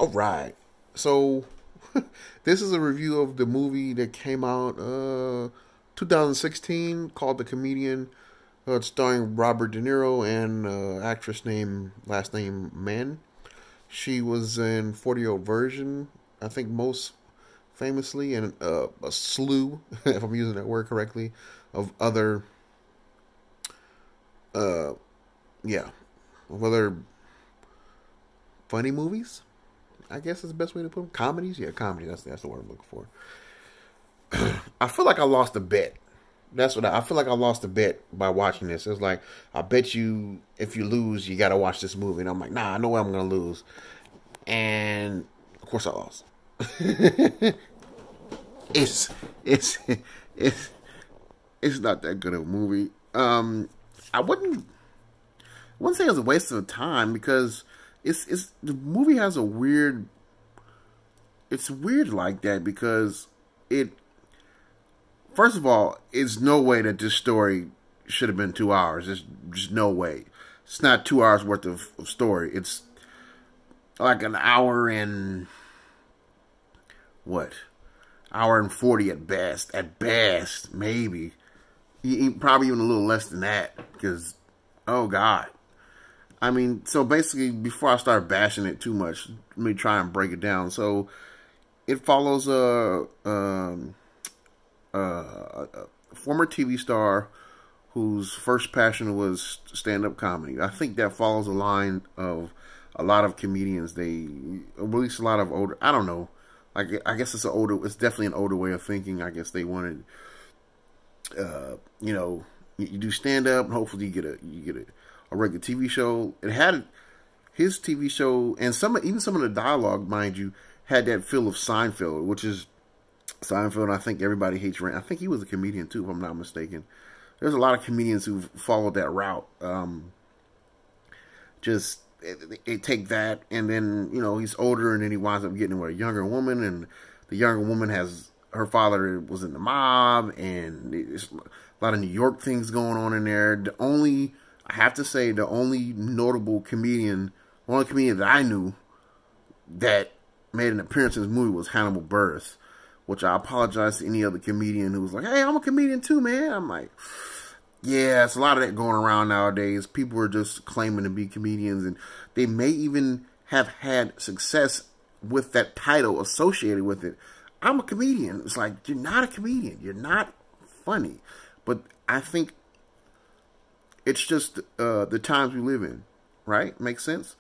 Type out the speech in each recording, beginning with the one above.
All right. So this is a review of the movie that came out 2016 called The Comedian. It's starring Robert De Niro and actress named last name Mann. She was in 40-year-old version, I think most famously, and a slew, if I'm using that word correctly, of other, uh, yeah, of other funny movies. I guess is the best way to put them. Comedies, yeah, comedy. That's the word I'm looking for. I feel like I lost a bet. That's what I feel like. I lost a bet by watching this. It's like, I bet you if you lose, you got to watch this movie. And I'm like, nah, I know what I'm gonna lose. And of course, I lost. it's it's it's it's not that good of a movie. I wouldn't say it was a waste of time because it's the movie has a weird. It's weird like that because it. First of all, it's no way that this story should have been 2 hours. There's just no way. It's not 2 hours worth of story. It's like an hour and what? Hour and 40 at best. At best, maybe. Probably even a little less than that. Because, oh God. I mean, so basically, before I start bashing it too much, let me try and break it down. So, it follows a former TV star whose first passion was stand-up comedy. I think that follows a line of a lot of comedians. They release a lot of older. I don't know. Like, I guess it's It's definitely an older way of thinking. I guess they wanted, you do stand-up, and hopefully you get a regular TV show. It had his TV show, and even some of the dialogue, mind you, had that feel of Seinfeld, which is. Seinfeld, I think everybody hates Rand. I think he was a comedian too, if I'm not mistaken. There's a lot of comedians who followed that route. They take that, and then he's older, and then he winds up getting with a younger woman, and the younger woman her father was in the mob, and there's a lot of New York things going on in there. I have to say, the only notable comedian, that I knew that made an appearance in this movie was Hannibal Buress. Which I apologize to any other comedian who was like, hey, I'm a comedian too, man. I'm like, yeah, it's a lot of that going around nowadays. People are just claiming to be comedians, and they may even have had success with that title associated with it. I'm a comedian. It's like, you're not a comedian. You're not funny. But I think it's just the times we live in, right? Makes sense?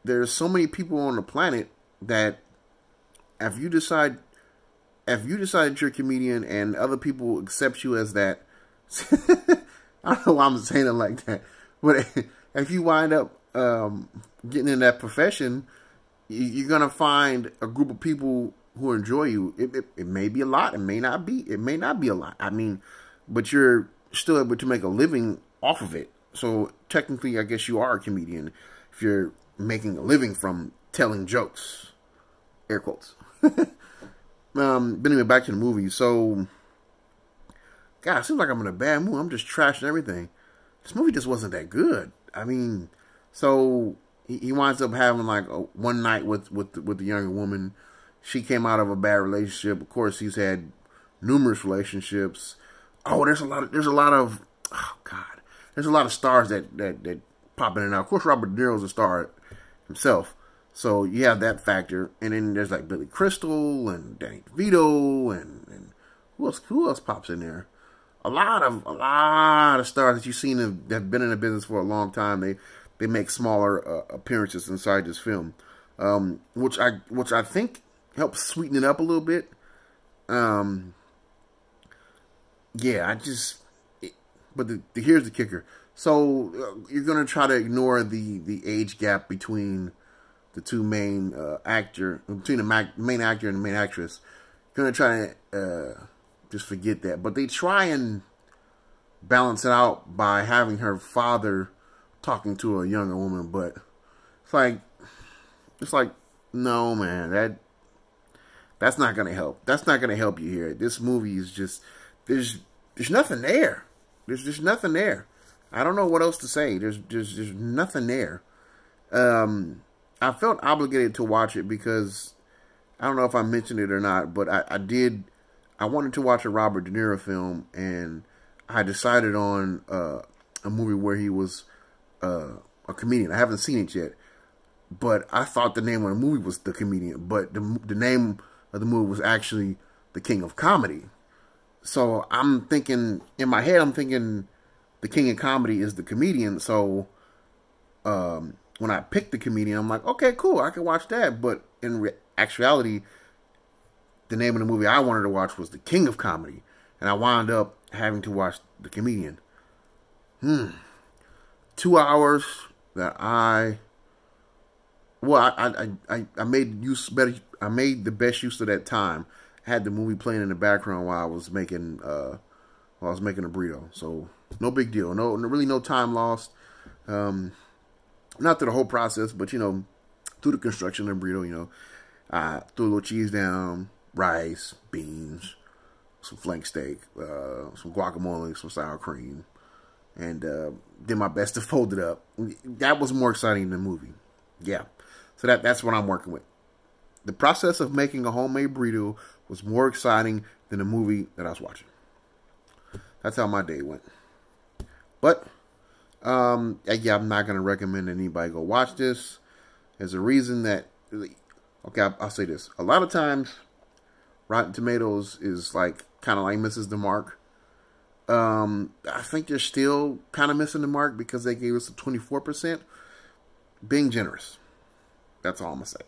There's so many people on the planet that if you decide you're a comedian and other people accept you as that, I don't know why I'm saying it like that, but if you wind up getting in that profession, you're going to find a group of people who enjoy you. It may be a lot. It may not be. It may not be a lot. I mean, but you're still able to make a living off of it. So technically, I guess you are a comedian if you're making a living from telling jokes. Air quotes. But anyway, back to the movie. So, God, it seems like I'm in a bad mood. I'm just trashing everything. This movie just wasn't that good. I mean, so he winds up having like one night with the younger woman. She came out of a bad relationship. Of course, he's had numerous relationships. Oh, there's a lot of oh God, there's a lot of stars that pop in and out. Of course, Robert De Niro's a star himself. So you have that factor, and then there's like Billy Crystal and Danny DeVito and who else pops in there? A lot of stars that you've seen that have been in the business for a long time. They make smaller appearances inside this film, which I think helps sweeten it up a little bit. But here's the kicker. So you're gonna try to ignore the age gap between the two main between the main actor and the main actress. Gonna try to just forget that, but they try and balance it out by having her father talking to a younger woman. But it's like no, man, that's not gonna help. That's not gonna help you here. This movie is just there's nothing there. There's just nothing there. I don't know what else to say. There's nothing there. I felt obligated to watch it because I don't know if I mentioned it or not, but I did. I wanted to watch a Robert De Niro film, and I decided on a movie where he was a comedian. I haven't seen it yet, but I thought the name of the movie was The Comedian, but the name of the movie was actually The King of Comedy. So I'm thinking, in my head, I'm thinking the King of Comedy is the comedian. So when I picked the comedian, I'm like, okay, cool, I can watch that. But in actuality, the name of the movie I wanted to watch was The King of Comedy, and I wound up having to watch The Comedian. 2 hours that I made use better. I made the best use of that time. I had the movie playing in the background while I was making a burrito. So no big deal. No, really no time lost. Not through the whole process, but through the construction of the burrito. I threw a little cheese down, rice, beans, some flank steak, some guacamole, some sour cream, and did my best to fold it up. That was more exciting than the movie. Yeah. So that's what I'm working with. The process of making a homemade burrito was more exciting than the movie that I was watching. That's how my day went. But, yeah, I'm not going to recommend anybody go watch this. There's a reason that, okay, I'll say this. A lot of times, Rotten Tomatoes is kind of like misses the mark. I think they're still kind of missing the mark because they gave us a 24%. Being generous. That's all I'm going to say.